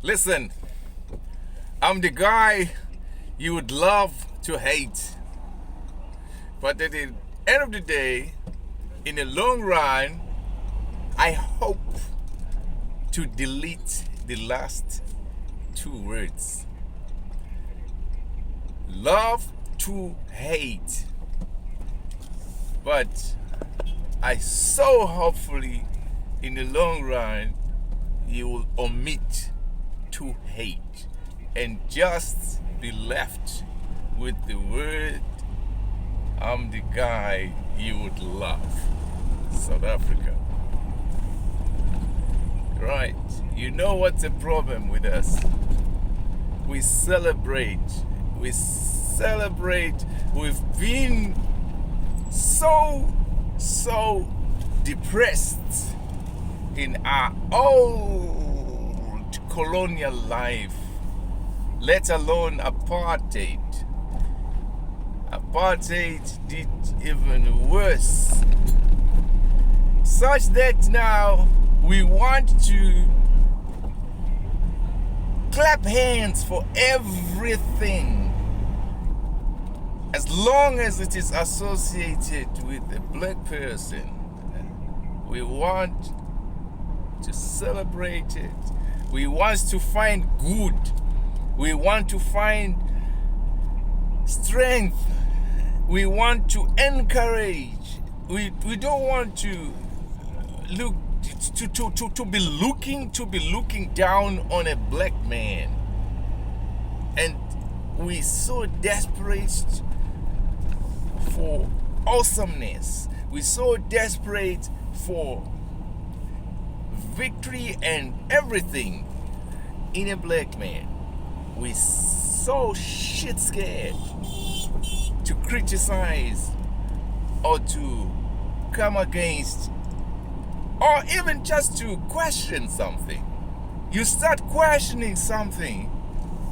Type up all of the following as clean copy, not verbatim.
Listen, I'm the guy you would love to hate. But at the end of the day, in the long run, I hope to delete the last two words. Love to hate. But I so hopefully in the long run you will omit to hate and just be left with the word I'm the guy you would love. South Africa. Right. You know what's the problem with us? We celebrate. We celebrate. We've been so depressed in our old colonial life, let alone apartheid. Apartheid did even worse, such that now we want to clap hands for everything as long as it is associated with a black person. We want to celebrate it. We want to find good. We want to find strength. We want to encourage. We don't want to look to be looking down on a black man. And we so desperate for awesomeness. We're so desperate for victory and everything in a black man. We're so shit scared to criticize or to come against or even just to question something. You start questioning something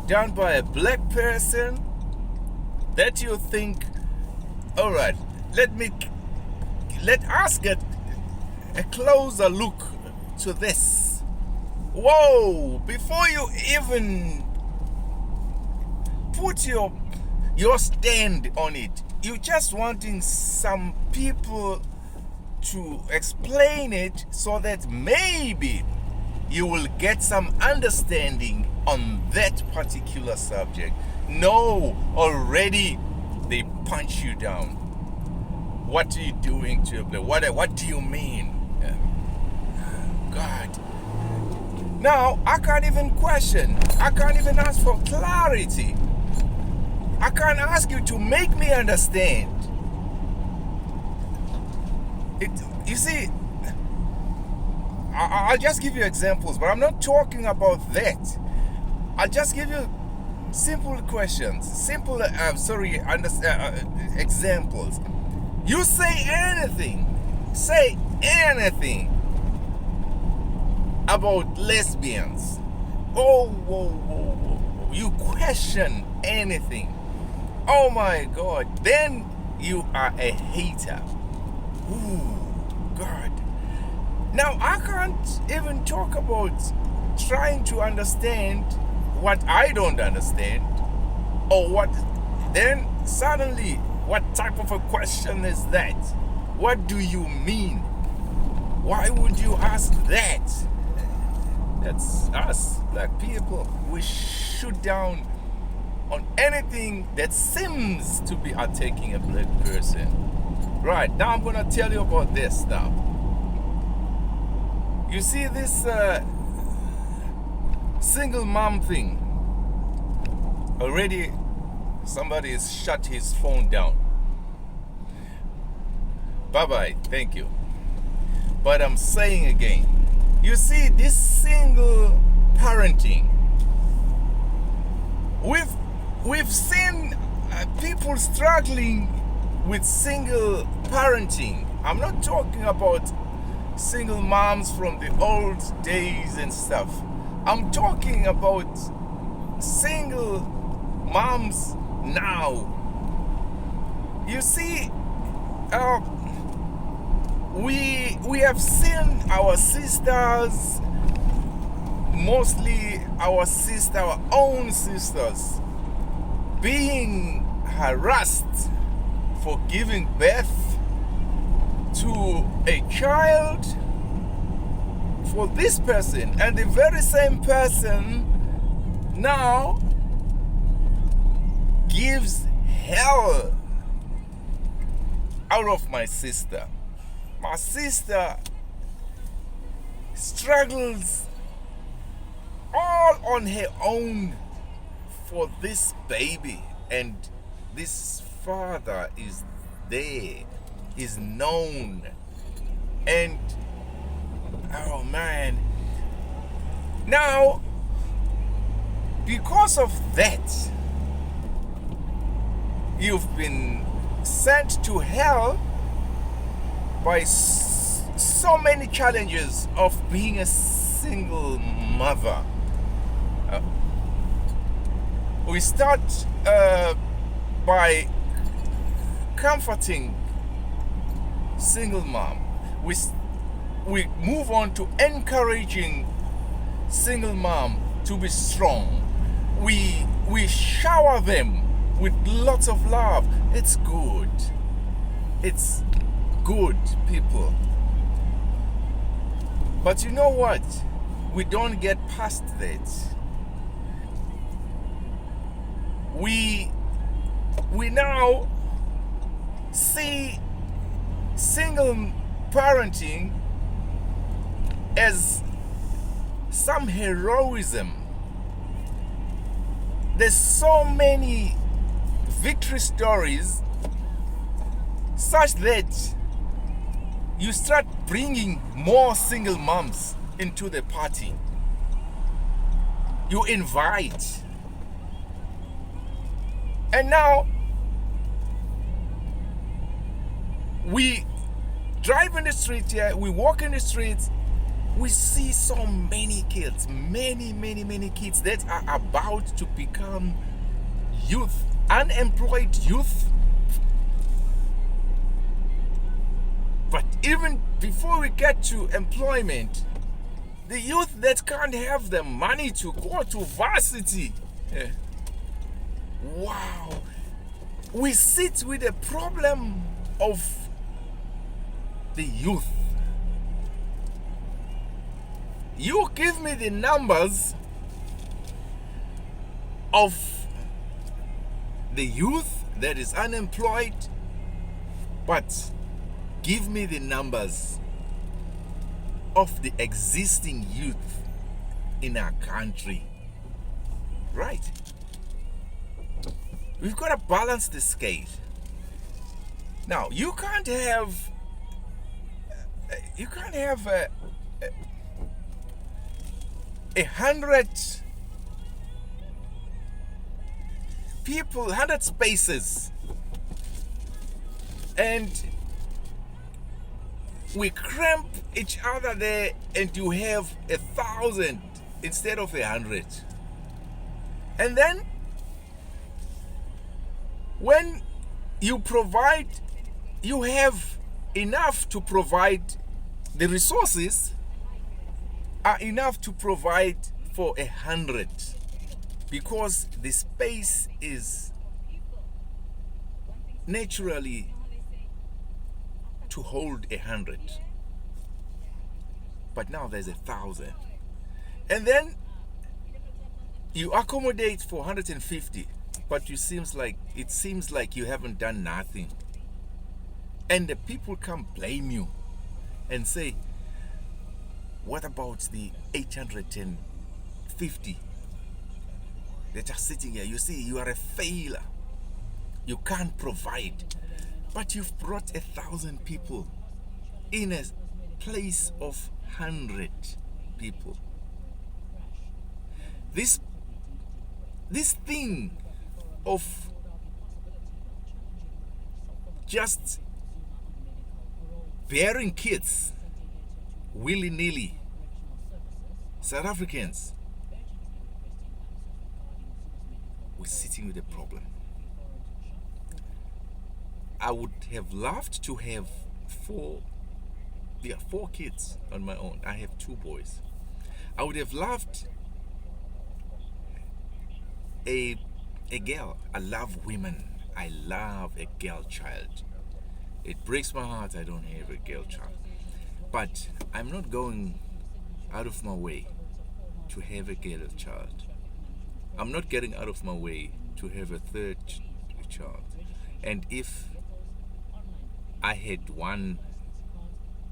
done by a black person that you think, all right, let us get a closer look to this. Whoa, before you even put your stand on it, you're just wanting some people to explain it so that maybe you will get some understanding on that particular subject. No, already they punch you down. What are you doing to what do you mean? God. Now, I can't even question. I can't even ask for clarity. I can't ask you to make me understand. You see, I'll just give you examples, but I'm not talking about that. I'll just give you simple questions, examples. You say anything about lesbians. Whoa. You question anything. Oh my God, then you are a hater. Ooh, God. Now, I can't even talk about trying to understand what I don't understand, or what, then suddenly, what type of a question is that? What do you mean? Why would you ask that? That's us, black people. We shoot down on anything that seems to be attacking a black person. Right, now I'm gonna tell you about this now. You see this single mom thing. Already somebody has shut his phone down. Bye-bye, thank you. But I'm saying again, you see this single parenting. We've seen people struggling with single parenting. I'm not talking about single moms from the old days and stuff. I'm talking about single moms now. You see, we have seen our sisters mostly our own sisters, being harassed for giving birth to a child for this person, and the very same person now gives hell out of my sister. My sister struggles all on her own for this baby, and this father is there, is known, and oh man, now because of that you've been sent to hell by so many challenges of being a single mother. We start by comforting single mom. We move on to encouraging single mom to be strong. We shower them with lots of love. It's good. It's good, people. But you know what? We don't get past that. We now see single parenting as some heroism. There's so many victory stories such that you start bringing more single moms into the party. You invite. And now we drive in the street here, we walk in the streets, we see so many kids, many kids that are about to become youth, unemployed youth. But even before we get to employment, the youth that can't have the money to go to varsity. Wow. We sit with the problem of the youth. You give me the numbers of the youth that is unemployed, but give me the numbers of the existing youth in our country. Right? We've got to balance the scale. Now, you can't have a 100 people, 100 spaces, and we cramp each other there, and you have 1,000 instead of 100. And then when you provide, you have enough to provide, the resources are enough to provide for 100, because the space is naturally to hold 100. But now there's 1,000. And then you accommodate for 150, but it seems like you haven't done nothing. And the people can blame you and say, what about the 850 that are sitting here? You see, you are a failure. You can't provide. But you've brought 1,000 people in a place of 100 people. This thing of just bearing kids willy-nilly, South Africans, we're sitting with a problem. I would have loved to have 4 kids on my own. I have 2 boys. I would have loved a a girl. I love women. I love a girl child. It breaks my heart I don't have a girl child. But I'm not going out of my way to have a girl child. I'm not getting out of my way to have a third child. And if I had one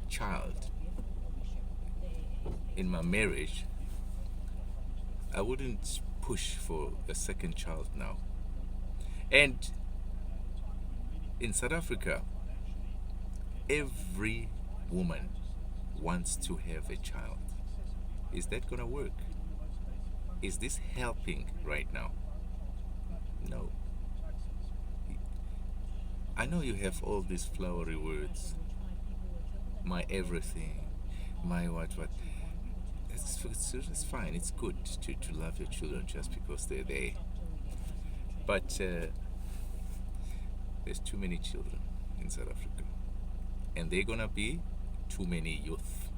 child in my marriage, I wouldn't push for a second child now. And in South Africa, every woman wants to have a child. Is that gonna work? Is this helping right now? No. I know you have all these flowery words. My everything, my what. It's fine. It's good to love your children just because they're there. But there's too many children in South Africa. And they're gonna be too many youth.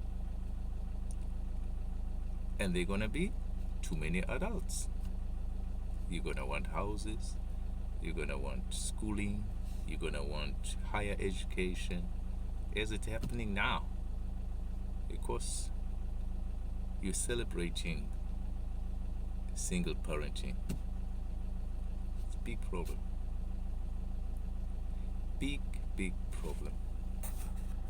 And they're gonna be too many adults. You're gonna want houses, you're gonna want schooling, you're gonna want higher education. Is it happening now? Because you're celebrating single parenting. It's a big problem. Big problem.